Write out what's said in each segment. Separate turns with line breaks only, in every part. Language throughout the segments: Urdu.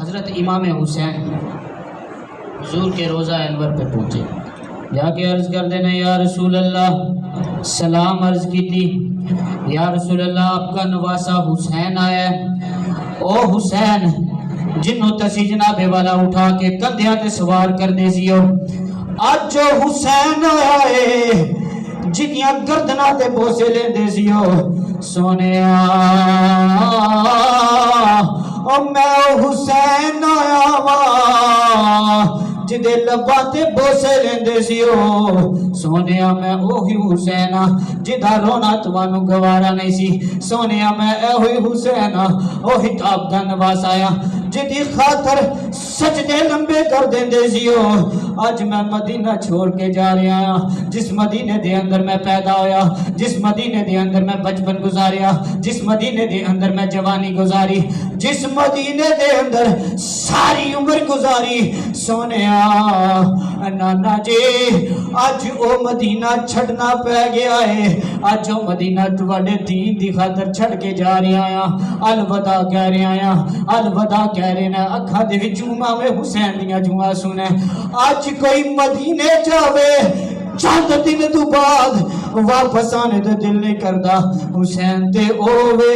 حضرت امام حسین حضور کے روضہ انور پہ پہنچے، جا کے عرض کر دینا یا رسول اللہ، سلام عرض کی تھی، یا رسول اللہ آپ کا نواسا حسین آیا ہے، او حسین جنہوں تسی جناب والا اٹھا کے کندھیاں تے سوار کر دے سیو، آج جو حسین آیا ہے جنیاں گردنا تے بوسے لے دے سیو، سونے او میں حسین آیا وا جدے لبا تے بوسے لیندے سیو، سونیا میں اوہی حسین جدا رونا توانو گوارا نہیں سی، سونیا میں اوہی حسین اوہی تاب دا نواز آیا جدی خاطر سجدے لمبے کر دیندے سیو۔ آج میں مدینہ چھوڑ کے جا رہا ہوں، جس مدینے دے اندر میں پیدا ہویا، جس مدینے دے اندر میں بچپن گزاریا، جس مدینے دے اندر میں جوانی گزاری، جس مدینے دے اندر ساری عمر گزاری، سونیا نانا جی آج او مدینہ چھڑنا پہ گیا ہے، آج او مدینہ تواڈے دین دی خاطر چھڑ کے جا رہا ہوں، الوداع کہہ رہا ہوں، الوداع کہہ رہے ہیں، اکھا دے وچ امام حسین دیاں جواں سنے، آج کوئی مدینے جاوے چند دن تو بعد واپس آنے تو دل نہیں کردا، حسین تے اووے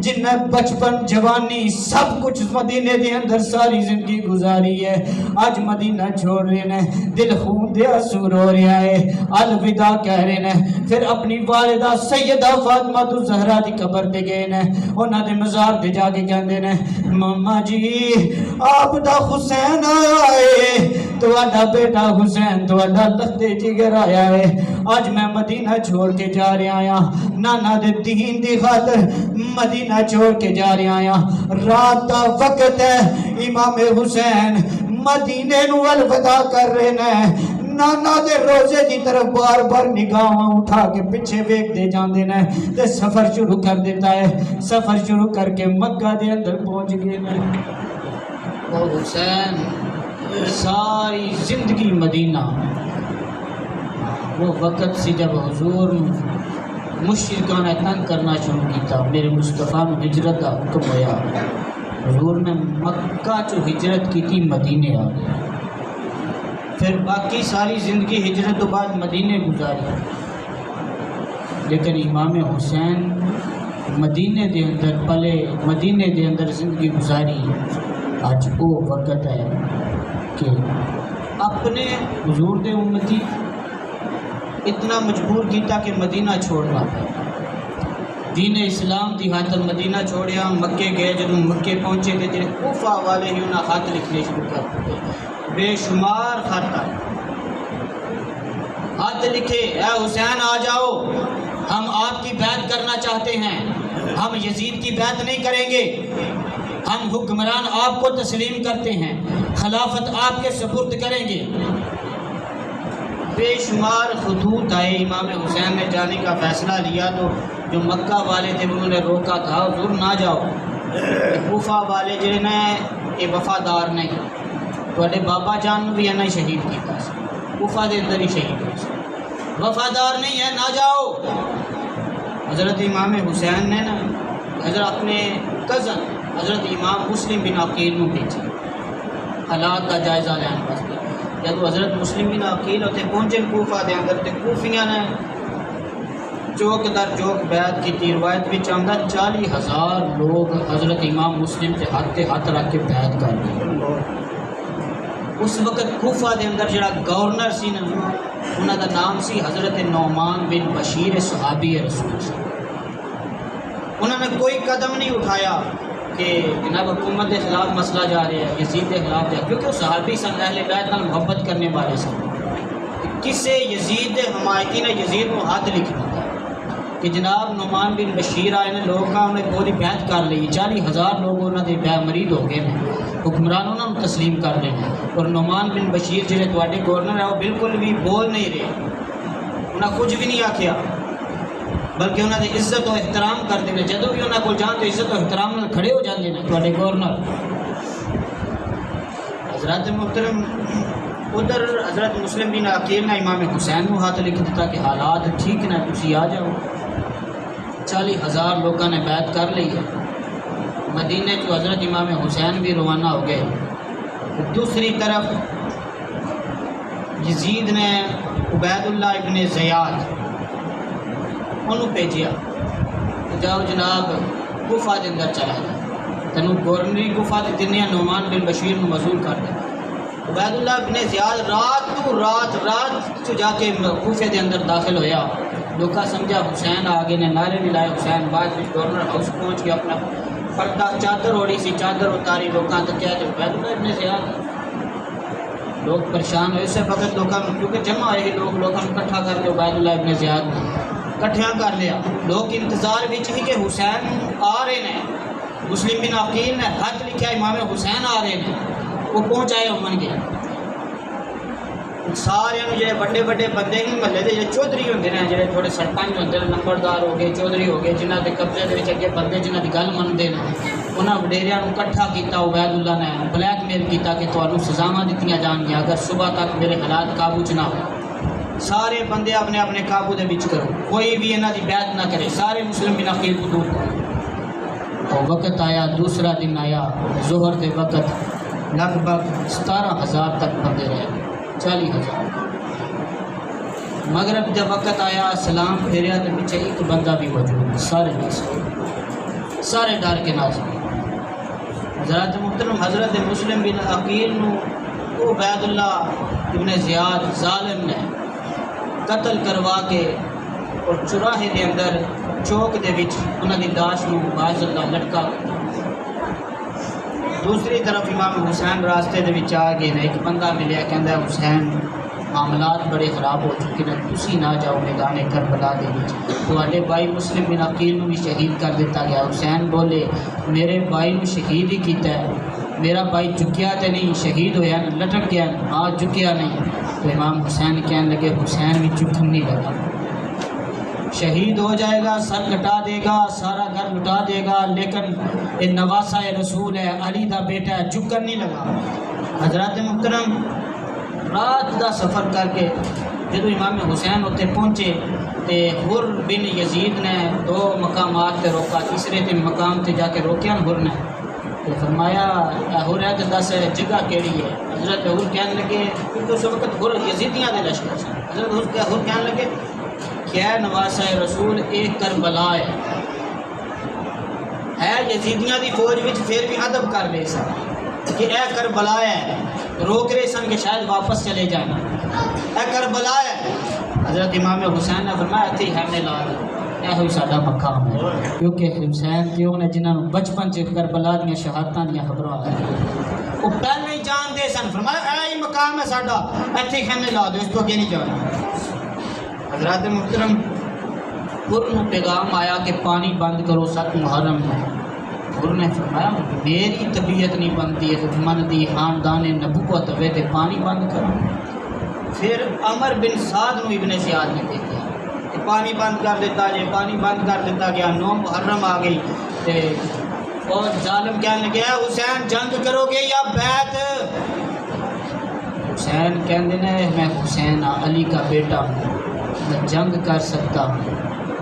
جن بچپن جوانی سب کچھ مدینے دے اندر ساری زندگی گزاری ہے، آج مدینہ چھوڑ رہے ہیں، دل خون دے آنسو رو رہا ہے، الوداع کہہ رہے ہیں، پھر اپنی والدہ سیدہ فاطمہ الزہرا دی قبر تے گئے ہیں، انہاں دے مزار تے جا کے کہندے نے ماما جی آپ دا حسین آیا ہے، تواڈا بیٹا حسین تواڈا لخت جگر آیا ہے، آج میں مدینہ چھوڑ کے جا رہا ہوں، نانا دے دین دی خاطر مدینہ چھوڑ کے جا رہا ہوں، رات دا وقت ہے، امام حسین مدینے نو الوداع کر رہے ہیں، نانا دے روزے دی طرف بار بار نگاہاں اٹھا کے پیچھے ویکھ دے جاندے نے تے سفر شروع کر دیتا ہے، سفر شروع کر کے مکہ دے اندر پہنچ گئے نے۔ او حسین ساری زندگی مدینہ، وہ وقت سی جب حضور مشرکاں نے تنگ کرنا شروع کیتا، میرے مصطفیٰ نو ہجرت دا حکم ہویا، حضور نے مکہ چو ہجرت کی تھی مدینے آ گئے، پھر باقی ساری زندگی ہجرت تو بعد مدینے گزاری، لیکن امام حسین مدینے دے اندر پلے، مدینے دے اندر زندگی گزاری، آج وہ وقت ہے کہ اپنے حضور دے امتی اتنا مجبور کیتا کہ مدینہ چھوڑنا پڑا، دین اسلام دی خاطر مدینہ چھوڑیا، مکے گئے، جب مکے پہنچے تھے جنہیں کوفہ والے ہی انہیں خط لکھنے شروع کر دیتے، بے شمار خط آئے، خط لکھے اے حسین آ جاؤ، ہم آپ کی بیعت کرنا چاہتے ہیں، ہم یزید کی بیعت نہیں کریں گے، ہم حکمران آپ کو تسلیم کرتے ہیں، خلافت آپ کے سپرد کریں گے۔ بے شمار خطوط آئے، امام حسین نے جانے کا فیصلہ لیا تو جو مکہ والے تھے انہوں نے روکا، کہا حضور نہ جاؤ، کوفہ والے جنہیں یہ وفادار نہیں، تھوڑے بابا جان بھی انہیں شہید کیتا، کوفہ دے اندر ہی شہید ہو، وفادار نہیں ہے، نہ جاؤ۔ حضرت امام حسین نے نا حضرت اپنے کزن حضرت امام مسلم بن عقیل کو بھیجا حالات کا جائزہ لینے واسطے، جب حضرت مسلم بن عقیل ہوتے پہنچے کوفہ دے اندر تے کوفیاں نے چوک در چوک بیعت کی تھی، روایت بھی چاندہ 40,000 لوگ حضرت امام مسلم سے ہاتھ رکھ کے بیعت کر گئے۔ اس وقت کوفہ دے اندر جڑا گورنر سی نا انہوں دا نام سی حضرت نعمان بن بشیر صحابی رسول سے، انہوں نے کوئی قدم نہیں اٹھایا کہ جناب حکومت کے خلاف مسئلہ جا رہا ہے، یزید کے خلاف جا، کیونکہ وہ صحابی سن، اہل بیت نال محبت کرنے والے سن، کسے یزید حمایتی نے یزید کو ہاتھ لکھ دیتا کہ جناب نعمان بن بشیر آئے نے، لوگ انہیں پوری بیعت کر لی، 40,000 لوگ انہوں نے بے مرید ہو گئے ہیں، حکمران انہوں نے تسلیم کر لیں، اور نعمان بن بشیر جڑے تواڈے گورنر ہے وہ بالکل بھی بول نہیں رہے، انہیں کچھ بھی نہیں آکھیا، بلکہ انہوں نے عزت و احترام کر دینے، جدو بھی انہوں کو جان تو عزت و احترام میں کھڑے ہو جاندے ہیں تواڈے گورنر۔ حضرت محترم ادھر حضرت مسلم بن عقیل نے امام حسین کو ہاتھ لکھ دیتا کہ حالات ٹھیک نہ، تسی آ جاؤ، 40,000 لوگوں نے بیعت کر لی ہے، مدینے جو حضرت امام حسین بھی روانہ ہو گئے. دوسری طرف یزید نے عبید اللہ ابن زیاد انہوں بھیجیا جاؤ جناب کوفہ کے اندر چلا جائے تینوں گورنری کوفہ کے دنیا نعمان بن بشیر کو مزول کر دے. عبید اللہ ابن زیاد رات تو جا کے کوفے کے اندر داخل ہویا. لوکا سمجھا حسین آگے نے نعرے بھی لائے. حسین بعد میں گورنر ہاؤس پہنچ کے اپنا پردہ چادر اوڑی سی چادر اتاری لوگوں تو کیا عبید اللہ ابن زیاد. لوگ پریشان ہوئے. اس سے وقت لوگوں کیونکہ جمع ہوئے ہی لوگوں اکٹھا کر کے عبید اللہ ابن زیاد نے کٹھیاں کر لیا. لوگ انتظار بھی ہی کہ حسین آ رہے ہیں. مسلم بن عقیل نے خط لکھا امام حسین آ رہے ہیں. وہ پہنچائے امن گیا. سارے جڑے بڑے بڑے بندے ہی محلے کے جو چودھری ہوتے ہیں جڑے تھوڑے سرپنچ ہوتے ہیں نمبردار ہو گئے چودھری ہو گئے جنہ کے قبضے کے اگے بندے جنہ کی گل منتے ہیں انہوں وڈیریاں کٹھا کیا. عبید اللہ نے بلیک میل کیا کہ تمہیں سزاواں دیتی جان گیا اگر صبح تک میرے حالات قابو چ نہ ہو. سارے بندے اپنے اپنے قابو دے وچ کرو کوئی بھی انہاں دی بیعت نہ کرے. سارے مسلم بن عقیل کو دور کرو. اور وقت آیا دوسرا دن آیا ظہر کے وقت لگ بھگ 17,000 تک بندے رہے 40,000. مغرب جب وقت آیا سلام پھیریا تو پیچھے ایک بندہ بھی موجود سارے ناس سارے ڈر کے ناس. حضرت محترم حضرت مسلم بن عقیل نو عبید اللہ ابن زیاد ظالم نے قتل کروا کے اور چوراہے دے اندر چوک دے وچ انہاں دی لاش نو باز اللہ لٹکا. دوسری طرف امام حسین راستے دے وچ آ گئے. ایک بندہ ملیا کہندا حسین معاملات بڑے خراب ہو چکے ہیں تسی نہ جاؤ میدان کربلا دے وچ تواڈے بھائی مسلم بن عقیل نو بھی شہید کر دیتا گیا. حسین بولے میرے بھائی نو شہید ہی کیتا ہے میرا بھائی جھکیا تے نہیں شہید ہویا لٹک گیا ہاں جھکیا نہیں. تو امام حسین کہنے لگے حسین بھی جھکن نہیں لگا شہید ہو جائے گا سر کٹا دے گا سارا گھر لٹا دے گا لیکن یہ نواسہ رسول ہے علی دا بیٹا ہے جھکن نہیں لگا. حضرات محترم رات دا سفر کر کے جدو امام حسین اتنے پہنچے تو حر بن یزید نے 2 مقامات پہ روکا. تیسرے مقام تے جا کے روکیا حر نے تو فرمایا حر ہے تو دس جگہ کیڑی ہے. حضرت حر کہنے لگے کیونکہ اس وقت حر یزیدیاں دے لشکر سے. حضرت حر کہنے لگے کیا نواسہ رسول ایک کربلا ہے یزیدیاں دی فوج وچ پھر بھی ادب کر لے سن کہ اے کربلا ہے روک رہے سن کہ شاید واپس چلے جائیں اے کربلا ہے. حضرت امام حسین نے فرمایا اتھی ہم نے لا دیا یہ ہوئی ساڈا مقام ہے کیونکہ حسین کیوں نے جنہوں نے بچپن سے کربلا دیا شہادتاں دیا خبروں آ وہ پہلے ہی جان دے سن. فرمایا اے ہی مقام ہے ساڈا اتھی ہم نے لا دو اس کو اگے نہیں جانا. حضرات محترم حر پیغام آیا کہ پانی بند کرو 7 محرم میں. حر نے فرمایا میری طبیعت نہیں بنتی ہے من دی خاندان نبوت ہوئے تے پانی بند کرو. پھر عمر بن سعد نو ابن زیاد نے دیکھا کہ پانی بند کر دیتا جے پانی بند کر دیتا گیا. 9 محرم آ گئی تے اور ظالم کہنے لگے حسین جنگ کرو گے یا بیعت. حسین کہندے نے میں حسین علی کا بیٹا ہوں میں جنگ کر سکتا ہوں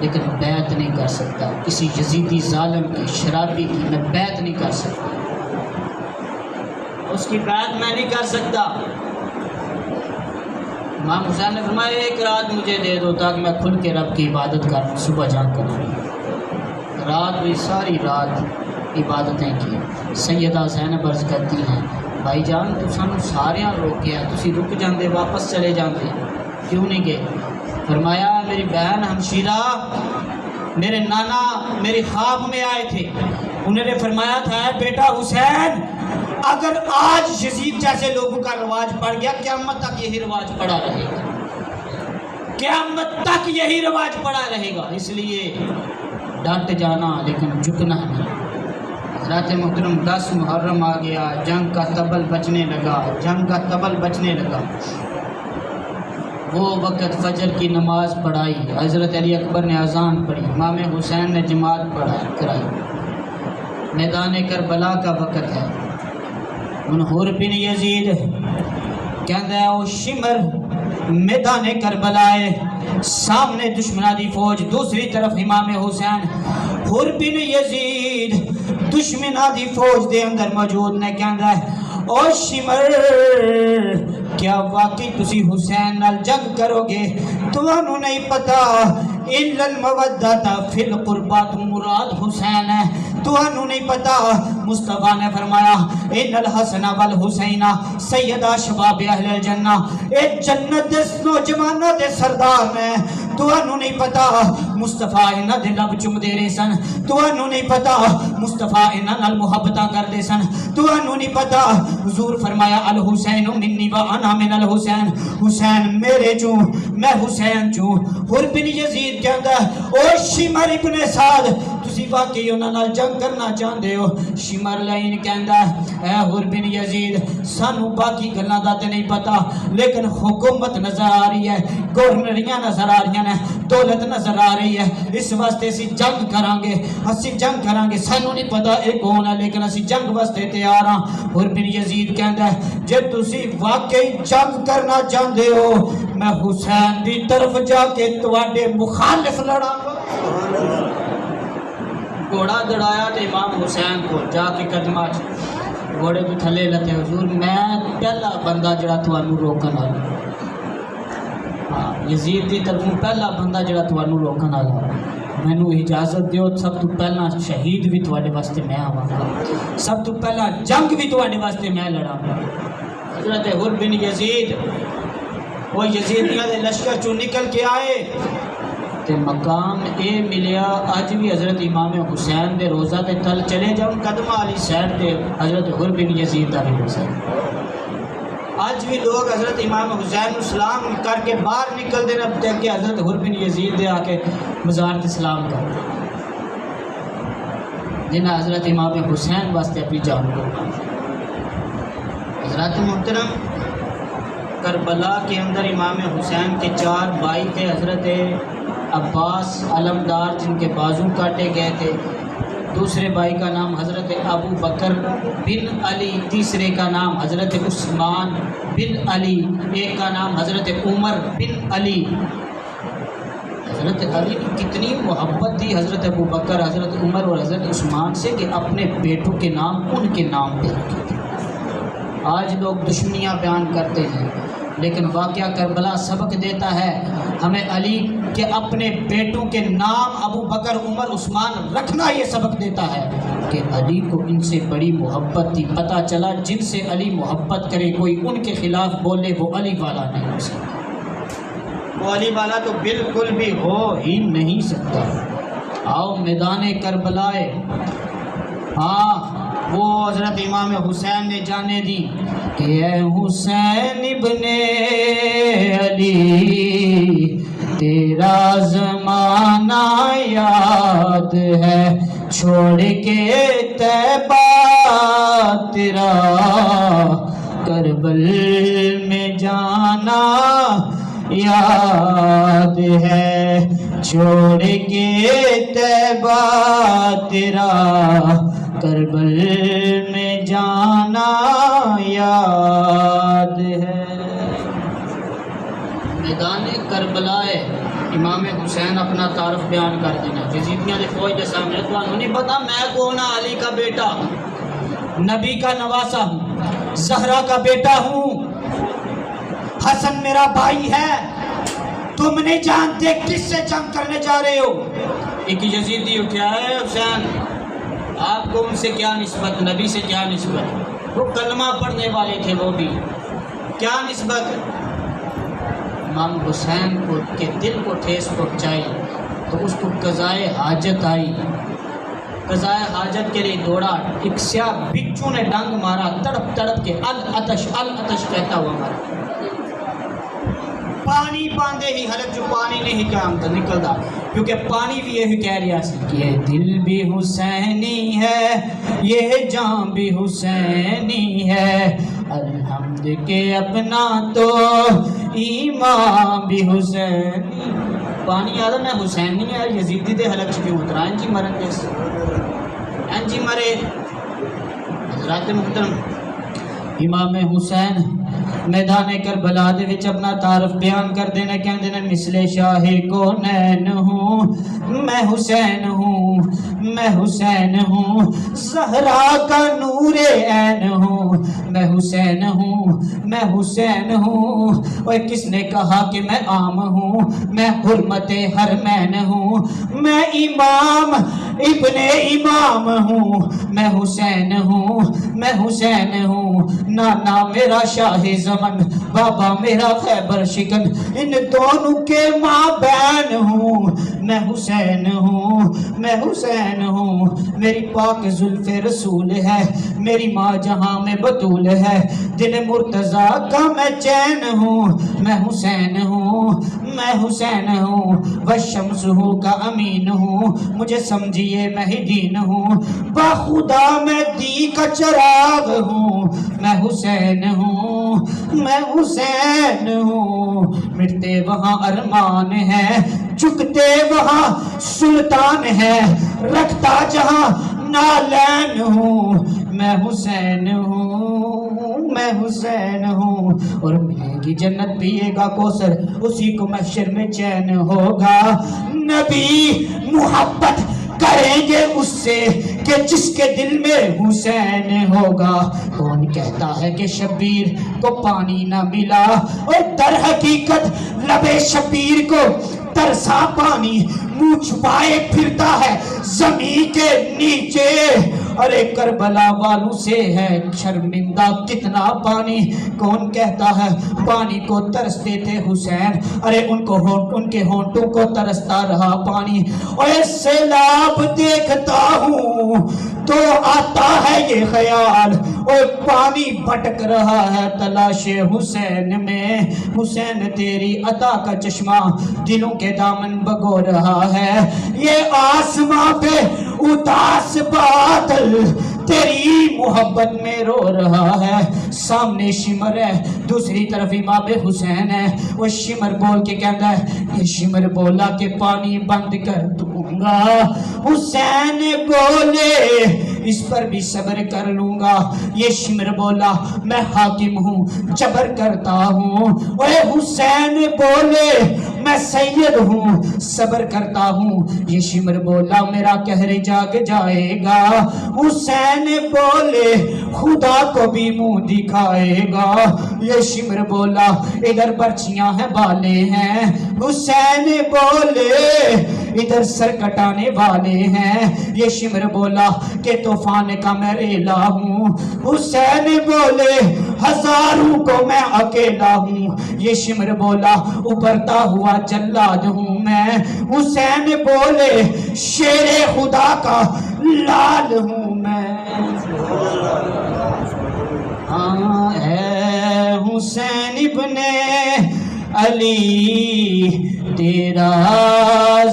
لیکن بیعت نہیں کر سکتا. کسی یزیدی ظالم کی شرابی کی میں بیعت نہیں کر سکتا اس کی بیعت میں نہیں کر سکتا. امام حسین نے فرمایا ایک رات مجھے دے دو تاکہ میں کھل کے رب کی عبادت کروں صبح جان کر. رات بھی ساری رات عبادتیں کی. سیدہ زینب عرض کرتی ہیں بھائی جان تو سانو ساریاں روکیا تسی رک جاندے واپس چلے جاندے کیوں نہیں گئے. فرمایا میری بہن ہمشیرہ میرے نانا میری خواب میں آئے تھے انہوں نے فرمایا تھا بیٹا حسین اگر آج یزید جیسے لوگوں کا رواج پڑ گیا قیامت تک یہی رواج پڑا رہے گا قیامت تک یہی رواج پڑا رہے گا. اس لیے ڈٹ جانا لیکن جھکنا نہیں. حضرات محترم 10 محرم آ گیا. جنگ کا طبل بچنے لگا. وہ وقت فجر کی نماز پڑھائی. حضرت علی اکبر نے اذان پڑھی. امام حسین نے جماعت کرائی. میدان کربلا کا وقت ہے. حر بن یزید کہندا ہے او شمر میدان کربلا ہے سامنے دشمنوں دی فوج دوسری طرف امام حسین. حر بن یزید دشمناں دی فوج دے اندر موجود نے کہندا ہے او شمر کیا واقعی تسی حسین نال جنگ کرو گے؟ تمہانوں نہیں پتا الا المودۃ فی القربہ مراد حسین ہے، تمہانوں نہیں پتا مصطفیٰ نے فرمایا ان الحسن والحسین سیدہ شباب اہل الجنہ، اے جنت دے نوجواناں دے سردار نے، تمہانوں نہیں پتا مصطفیٰ انہاں دے لب چومدے رہے سن، تمہانوں نہیں پتا مصطفیٰ انہاں نال محبتاں کردے سن، تمہانوں نہیں پتا حضور فرمایا الحسین منی و انا من الحسین، حسین میرے چوں میں حسین چوں۔ حر بن یزید کہندا او شمر ابن سعد تسی واقعی انہاں نال جنگ کرنا چاہندے ہو؟ شمر لعین کہندا اے حر بن یزید سانو باقی گلاں دا تے نہیں پتا لیکن حکومت نظر آ رہی ہے، گورنریاں نظر آ رہی ہیں، دولت نظر آ رہی ہے، اس واسطے اسی جنگ کران گے، اسی جنگ کران گے، سانو نہیں پتا اے کون ہے لیکن اسی جنگ واسطے تیار ہاں۔ حر بن یزید کہندا ہے جے تسی واقعی جنگ کرنا چاہندے ہو میں حسین دی طرف جا کے تواڈے مخالف لڑاں گا۔ گھوڑا دڑایا تو امام حسین کو جا کے قدمہ گھوڑے تو تھلے لتے حضور میں پہلا بندہ جڑا تانوں روکن والا، یزید دی طرفوں پہلا بندہ جڑا تانوں روکن والا، مینوں اجازت دیو سب تو پہلا شہید بھی تواڈے واسطے میں آواں گا، سب تو پہلا جنگ بھی تواڈے واسطے میں لڑاں گا۔ حضرت حر بن یزید وہ یزیدیاں دے لشکر چوں نکل کے آئے تے مقام اے ملیا اج بھی حضرت امام حسین دے روزہ دے تل چلے جاؤں قدمہ والی سائڈ تے حضرت حر بن یزید دا بھی روزہ، آج بھی لوگ حضرت امام حسین کو سلام کر کے باہر نکل دینا دیکھ کے حضرت حر بن یزید دے آ کے مزار تے سلام کرتے جنہیں حضرت امام حسین واسطے اپنی جان کو۔ حضرت محترم کربلا کے اندر امام حسین کے 4 بھائی تھے، حضرت عباس علمدار جن کے بازو کاٹے گئے تھے، دوسرے بھائی کا نام حضرت ابو بکر بن علی، تیسرے کا نام حضرت عثمان بن علی، ایک کا نام حضرت عمر بن علی۔ حضرت علی کی کتنی محبت تھی حضرت ابو بکر، حضرت عمر اور حضرت عثمان سے کہ اپنے بیٹوں کے نام ان کے نام پہ رکھے تھے۔ آج لوگ دشمنیاں بیان کرتے ہیں لیکن واقعہ کربلا سبق دیتا ہے ہمیں علی کے اپنے بیٹوں کے نام ابو بکر عمر عثمان رکھنا، یہ سبق دیتا ہے کہ علی کو ان سے بڑی محبت تھی۔ پتہ چلا جن سے علی محبت کرے کوئی ان کے خلاف بولے وہ علی والا نہیں ہو سکتا، وہ علی والا تو بالکل بھی ہو ہی نہیں سکتا۔ آؤ میدان کربلا، ہاں وہ حضرت امام حسین نے جانے دی کہ اے حسین ابن علی تیرا زمانہ یاد ہے، چھوڑ کے طیبہ تیرا کربل میں جانا یاد ہے، چھوڑ کے طیبہ تیرا کربل میں جانا یاد ہے۔ میدان کربلا امام حسین اپنا تعارف بیان کر دینا، یزیدیاں دے فوج کے سامنے تمہیں نہیں پتا میں کون ہوں، علی کا بیٹا، نبی کا نواسا ہوں، زہرا کا بیٹا ہوں، حسن میرا بھائی ہے، تم نہیں جانتے کس سے جنگ کرنے جا رہے ہو۔ ایک یزیدی اٹھا ہے حسین آپ کو ان سے کیا نسبت، نبی سے کیا نسبت، وہ کلمہ پڑھنے والے تھے، وہ بھی کیا نسبت۔ امام حسین کو کے دل کو ٹھیس پہنچائی تو اس کو قضائے حاجت آئی، قضائے حاجت کے لیے دوڑا، ایک سیاہ بچھو نے ڈنگ مارا، تڑپ تڑپ کے العطش العطش کہتا ہوا مارا، پانی باندھے ہی حلق جو پانی نہیں کام تھا نکلتا، کیونکہ پانی بھی یہی کہہ رہا سی یہ دل بھی حسینی ہے، یہ جان بھی حسینی ہے، الحمد کے اپنا تو ایمان بھی حسینی۔ پانی آدھا میں حسینی ہے، یزیدی دے حلق چکے اترا انجی مرن دے سے انجی مرے۔ حضرات محترم امام حسین میدان کربلا دے وچ اپنا تعارف بیان کر دینے کہندے نے مثل شاہ کونین ہوں میں حسین ہوں، میں حسین ہوں، زہرا کا نور عین ہوں، میں حسین ہوں، میں حسین ہوں۔ اور کس نے کہا کہ میں عام ہوں؟ میں حرمت حرمین ہوں، میں امام ابن امام ہوں، میں حسین ہوں، میں حسین ہوں۔ نانا میرا شاہ زمن، بابا میرا خیبر شکن، ان دونوں کے مابین ہوں، میں حسین ہوں، میں حسین ہوں۔ میری پاک زلف رسول ہے، میری ماں جہاں میں بطول ہے، دل مرتضیٰ کا میں چین ہوں، میں حسین ہوں، میں حسین ہوں۔ والشمس ہوں کا امین ہوں، مجھے سمجھیے میں ہی دین ہوں، باخدا میں دی کا چراغ ہوں، میں حسین ہوں، میں حسین ہوں۔ مٹتے وہاں ارمان ہے، جھکتے وہاں سلطان ہے، رکھتا جہاں نالین ہوں، میں حسین ہوں، میں حسین ہوں۔ اور ملے گی جنت پیے گا کوثر، اسی کو محشر میں چین ہوگا۔ نبی محبت کریں گے اس سے کہ جس کے دل میں حسین ہوگا۔ کون کہتا ہے کہ شبیر کو پانی نہ ملا، اور در حقیقت لب شبیر کو ترسا پانی منہ چھپائے پھرتا ہے زمین کے نیچے۔ ارے کربلا والوں سے ہے شرمندہ کتنا پانی۔ کون کہتا ہے پانی کو ترستے تھے حسین؟ ارے ان کے ہونٹوں کو ترستا رہا پانی۔ اور سیلاب دیکھتا ہوں تو آتا ہے یہ خیال، اور پانی بھٹک رہا ہے تلاش حسین میں۔ حسین تیری عطا کا چشمہ دلوں کے دامن بھگو رہا ہے، یہ آسماں پہ اداس بادل تیری محبت میں رو رہا ہے۔ سامنے شمر ہے، دوسری طرف امام حسین ہے۔ وہ شمر بول کے کہتا ہے، یہ شمر بولا کہ پانی بند کر دوں گا، حسین بولے اس پر بھی صبر کر لوں گا۔ یہ شمر بولا میں حاکم ہوں، جبر کرتا ہوں۔ اے حسین بولے میں سید ہوں، صبر کرتا ہوں۔ یہ شمر بولا میرا قہر جاگ جائے گا۔ حسین بولے خدا کو بھی منہ دکھائے گا۔ یہ شمر بولا ادھر برچیاں ہیں بالے ہیں۔ حسین بولے ادھر سر کٹانے والے ہیں۔ یہ شمر بولا کہ طوفان کا میں ریلا ہوں۔ حسین بولے ہزاروں کو میں اکیلا ہوں۔ یہ شمر بولا ابھرتا ہوا جلاد ہوں میں۔ حسین بولے شیر خدا کا لال ہوں میں۔ ہاں اے حسین ابن علی تیرا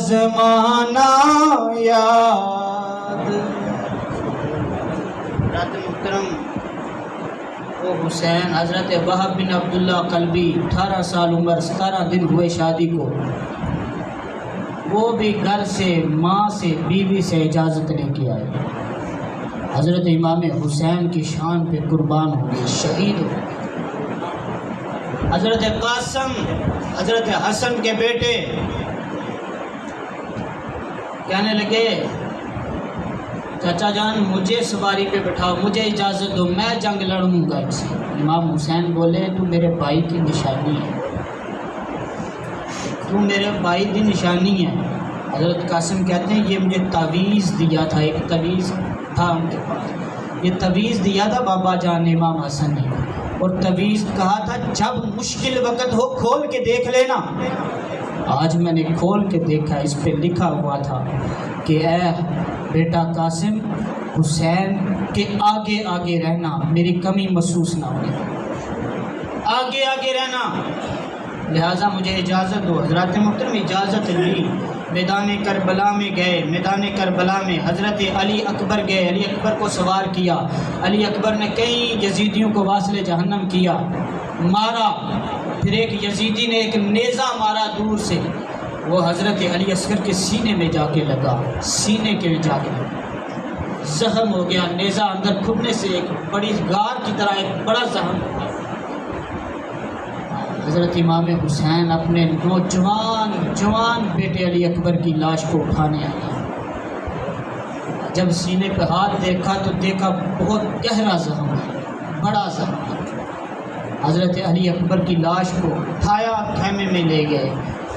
زمانہ یاد۔ رات محترم وہ حسین حضرت وہب بن عبداللہ قلبی 18 سال عمر 17 دن ہوئے شادی کو، وہ بھی گھر سے ماں سے بیوی سے اجازت لے کے آئے۔ حضرت امام حسین کی شان پہ قربان ہو گئے، شہید ہو گئے۔ حضرت قاسم حضرت حسن کے بیٹے کہنے لگے چاچا جان مجھے سواری پہ بٹھاؤ، مجھے اجازت دو، میں جنگ لڑوں گا اس سے۔ امام حسین بولے تو میرے بھائی کی نشانی ہے، تو میرے بھائی کی نشانی ہے۔ حضرت قاسم کہتے ہیں یہ مجھے تعویذ دیا تھا، ایک تعویذ تھا ان کے پاس، یہ تعویذ دیا تھا بابا جان نے امام حسن نے، اور تعویذ کہا تھا جب مشکل وقت ہو کھول کے دیکھ لینا۔ آج میں نے کھول کے دیکھا، اس پہ لکھا ہوا تھا کہ اے بیٹا قاسم حسین کے آگے آگے رہنا، میری کمی محسوس نہ ہوگی، آگے آگے رہنا، لہٰذا مجھے اجازت دو۔ حضرات محترم اجازت لی، میدان کربلا میں گئے۔ میدان کربلا میں حضرت علی اکبر گئے، علی اکبر کو سوار کیا۔ علی اکبر نے کئی یزیدیوں کو واصل جہنم کیا، مارا۔ پھر ایک یزیدی نے ایک نیزہ مارا دور سے، وہ حضرت علی اصغر کے سینے میں جا کے لگا، سینے کے جا کے زخم ہو گیا، نیزہ اندر کھدنے سے ایک بڑی غار کی طرح ایک بڑا زخم ہو گیا۔ حضرت امام حسین اپنے جوان بیٹے علی اکبر کی لاش کو اٹھانے آئے، جب سینے پہ ہاتھ دیکھا تو دیکھا بہت گہرا زخم ہے، بڑا زخم ہے۔ حضرت علی اکبر کی لاش کو اٹھایا، خیمے میں لے گئے،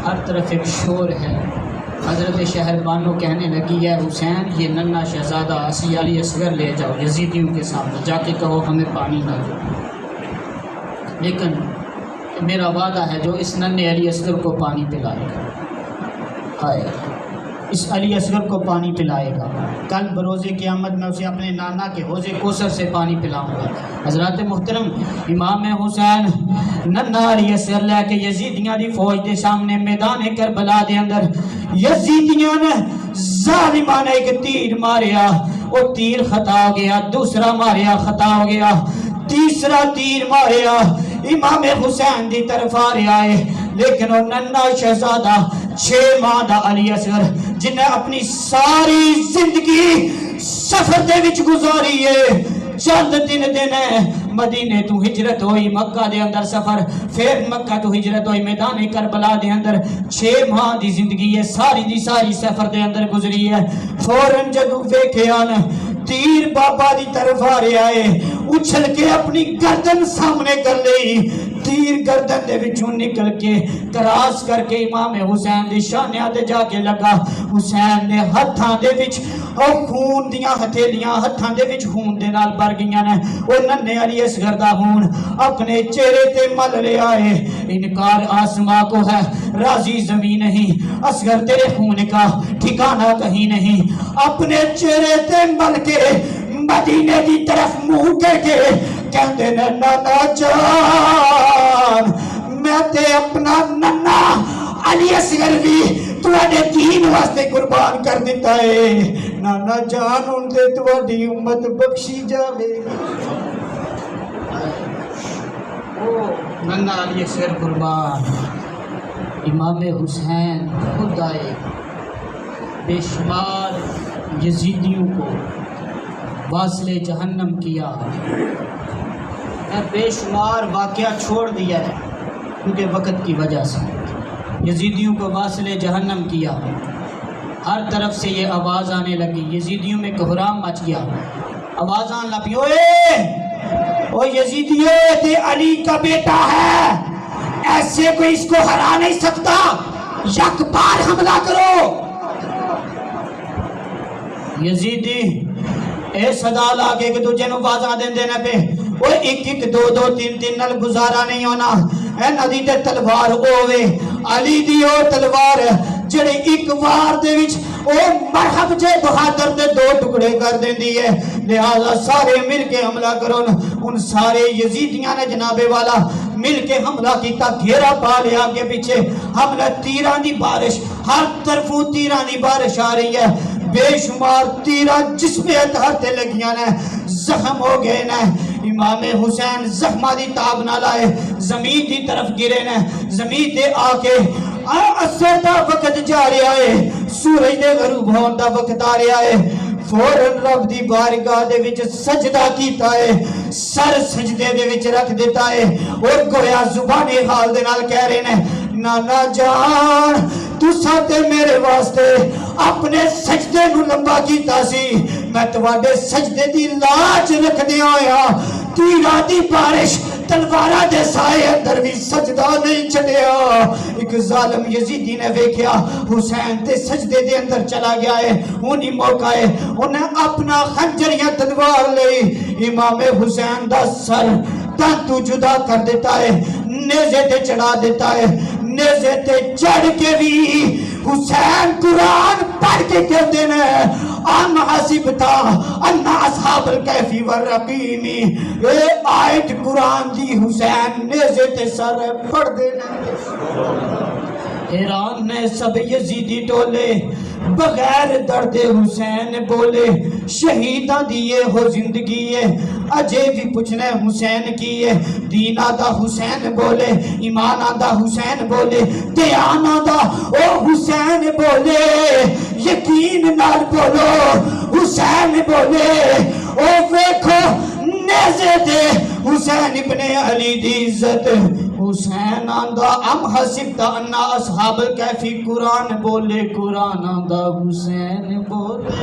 ہر طرف ایک شور ہے۔ حضرت شہر بانو کہنے لگی ہے حسین یہ ننھا شہزادہ اسی علی اصغر لے جاؤ یزیدیوں کے سامنے جا کے کہو ہمیں پانی نہ دو، لیکن میرا وعدہ ہے جو اس ننھے علی اصغر کو پانی پلائے گا، ہائے اس علی اصغر کو پانی پلائے گا، کل بروز قیامت میں اسے اپنے نانا کے حوض کوثر سے پانی پلاؤں گا۔ حضرات محترم، امام حسین ننھا علی اصغر لے کے یزیدیاں دی فوج دے سامنے میدان کربلا دے اندر یزیدیاں نے ظالمان نے ایک تیر ماریا، وہ تیر خطا ہو گیا، دوسرا ماریا خطا ہو گیا، تیسرا تیر ماریا امام حسین دی طرف آ رہا ہے، لیکن وہ ننھا شہزادہ 6 ماہ دا علی اصغر جنہیں اپنی ساری زندگی سفر دے وچ گزاری ہے، چند دن مدینے تو ہجرت ہوئی، مکہ دے اندر سفر، پھر مکہ تو ہجرت ہوئی، میدان کربلا دے اندر 6 ماہ دی زندگی ہے، ساری دی ساری سفر دے اندر گزری ہے۔ فوراں جدوں ویکھیا نا تیر بابا دی طرف آ رہا ہے، اچھل کے اپنی گردن سامنے کر لئی، تیر گردن دے وچوں نکل کے کراس کر کے امام حسین دی شانیاں تے جا کے لگا۔ حسین نے ہتھاں دے وچ اور خون دیاں ہتھیلیاں ہتھاں دے وچ خون دے نال بھر گئیاں نے، او ننھے علی اصغر دا خون اپنے چہرے تے مل لیا ہے۔ انکار آسماں کو ہے، راضی زمین نہیں، اصغر تیرے خون کا ٹھکانہ کہیں نہیں، اپنے چہرے تے مل کے مدینے دی طرف منہ کر کے کہندے نے نانا جان میں تے اپنا ننھا علی اصغر بھی تواڈے دین واسطے قربان کر دیتا ہے، نانا جان ہن تے تواڈی امت بخشی جاوے۔ او ننھا علی اصغر قربان، امام حسین خود آئے، بے شمار یزیدیوں کو واصل جہنم کیا، بے شمار واقعہ چھوڑ دیا ہے کیونکہ وقت کی وجہ سے، یزیدیوں کو واصل جہنم کیا، ہر طرف سے یہ آواز آنے لگی، یزیدیوں میں کوہرام مچ گیا، آواز آنے لگی او یزیدیوں تے علی کا بیٹا ہے، ایسے کوئی اس کو ہرا نہیں سکتا، یک بار حملہ کرو۔ یزیدی اے صدا لا کے کہ تجھے نو بازاں دین دینا پہ، وہ ایک ایک دو دو تین تین نل گزارا نہیں ہونا، اے ندی تے تلوار ہووے، علی دی او تلوار جڑے ایک وار دے وچ او مرحب جے بہادر دے 2 ٹکڑے کر دیندی ہے، لہذا سارے مل کے حملہ کرو۔ ان سارے یزیدیاں نے جناب والا مل کے حملہ کیتا، گھیرا پا لیا کے پیچھے، حملہ تیران دی بارش، ہر طرفوں تیران دی بارش آ رہی ہے، بے شمار تیرہ جسم اطہر تے لگیاں نے، زخم ہو گئے نے، امام حسین زخمہ دی تاب نہ لائے، زمین دی طرف گرے نے، زمین تے آ کے اثر دا وقت جا رہا ہے، سورج دے غروب ہون دا وقت آ رہا ہے، فوراً رب دی بارگاہ دے وچ سجدہ کیتا ہے، سر سجدے دے وچ رکھ دیتا ہے، اور گویا زبانی حال دے نال کہہ رہے ہیں نانا جان تُساں تے میرے واسطے اپنے سجدے نو لمبا کیتا سی، میں تواڈے سجدے دی لاج رکھ دیا ہویا، تیرہ دی بارش تلوارہ دے سائے اندر بھی سجدہ نہیں چھڑیا۔ ایک ظالم یزیدی نے ویکھیا حسین تے سجدے دے اندر چلا گیا ہے، انہی موقع ہے انہیں اپنا خنجر یا تلوار لئی امام حسین دا سر تانتو جدا کر دیتا ہے، نیزے تے چڑھا دیتا ہے، نیزے تے چڑھ کے بھی حسین قرآن پڑھ کے کہتے ہیں ام حسبتا ان اصحاب الکہف والرقیم، اے آیت قرآن دی حسین نیزے تے سر پڑھ دینا۔ حیران نے سب یزیدی ٹولے، بغیر درد حسین بولے، شہیدہ دیئے ہو زندگی ہے، اجے بھی پوچھنے حسین کیے، دین آدھا حسین بولے، ایمان آدھا حسین بولے، دیان آدھا او حسین بولے، یقین نال بولو حسین بولے، او ویکھو نیزے دے حسین ابن علی دی عزت، حسین آندہ ام حسبتا انا اصحاب الکہف، قرآن بولے قرآن آندہ حسین بولے۔